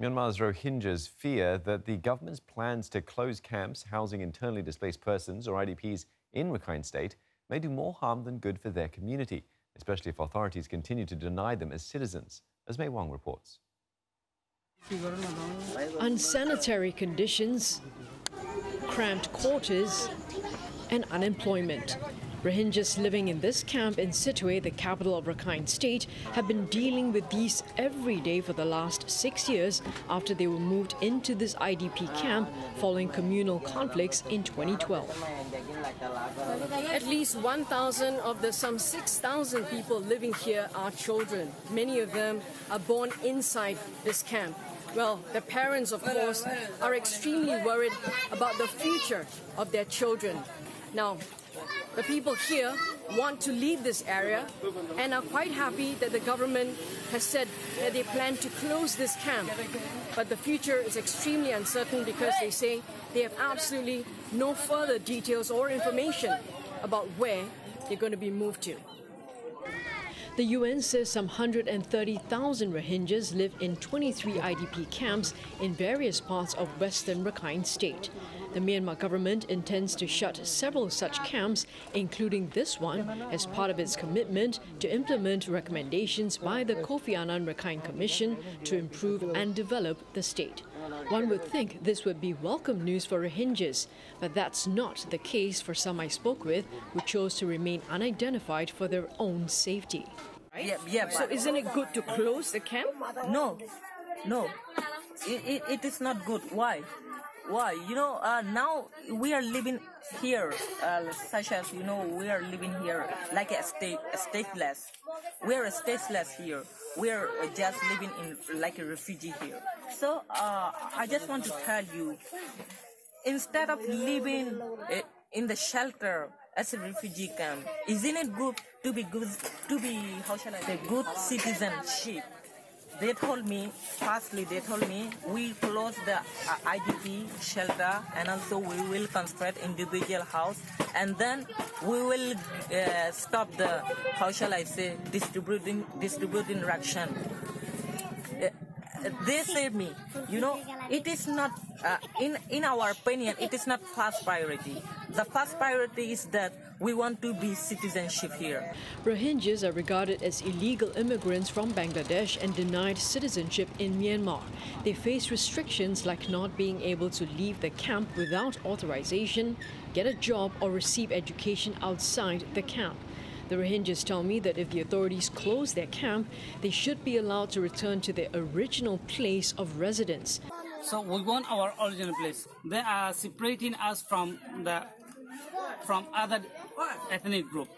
Myanmar's Rohingyas fear that the government's plans to close camps housing internally displaced persons or IDPs in Rakhine State may do more harm than good for their community, especially if authorities continue to deny them as citizens, as Wong reports. Unsanitary conditions, cramped quarters, and unemployment. Rohingyas living in this camp in Sittwe, the capital of Rakhine State, have been dealing with these every day for the last 6 years after they were moved into this IDP camp following communal conflicts in 2012. At least 1,000 of the some 6,000 people living here are children. Many of them are born inside this camp. Well, the parents, of course, are extremely worried about the future of their children. Now, the people here want to leave this area and are quite happy that the government has said that they plan to close this camp. But the future is extremely uncertain because they say they have absolutely no further details or information about where they're going to be moved to. The UN says some 130,000 Rohingyas live in 23 IDP camps in various parts of western Rakhine State. The Myanmar government intends to shut several such camps, including this one, as part of its commitment to implement recommendations by the Kofi Annan Rakhine Commission to improve and develop the state. One would think this would be welcome news for Rohingyas, but that's not the case for some I spoke with who chose to remain unidentified for their own safety. Yeah. So isn't it good to close the camp? No. It is not good. Why? You know, now we are living here, such as, you know, we are living here like a stateless. We are stateless here. We are just living in like a refugee here. So I just want to tell you, instead of living in the shelter as a refugee camp, isn't it good to be how shall I say, good citizenship? They told me, we close the IDP shelter and also we will construct individual house and then we will stop the, how shall I say, distributing ration. They saved me. You know, it is not, in our opinion, it is not first priority. The first priority is that we want to be citizenship here. Rohingyas are regarded as illegal immigrants from Bangladesh and denied citizenship in Myanmar. They face restrictions like not being able to leave the camp without authorization, get a job or receive education outside the camp. The Rohingyas tell me that if the authorities close their camp, they should be allowed to return to their original place of residence. So we want our original place. They are separating us from other ethnic group.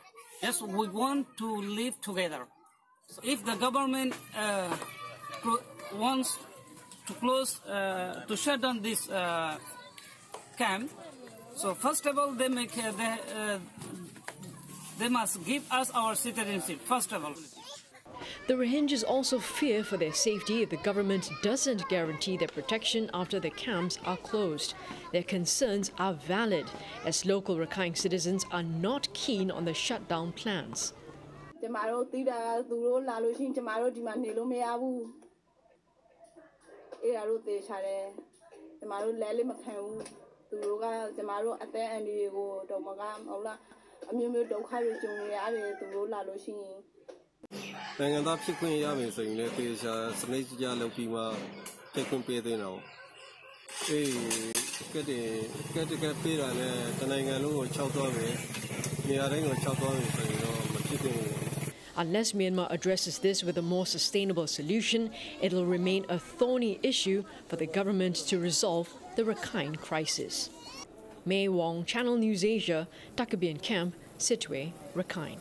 Yes, we want to live together. So if the government wants to close, to shut down this camp, so first of all, they must give us our citizenship, first of all. The Rohingyas also fear for their safety if the government doesn't guarantee their protection after the camps are closed. Their concerns are valid, as local Rakhine citizens are not keen on the shutdown plans. Unless Myanmar addresses this with a more sustainable solution, it'll remain a thorny issue for the government to resolve the Rakhine crisis. Wong, Channel NewsAsia, Takabian Camp, Sittwe, Rakhine.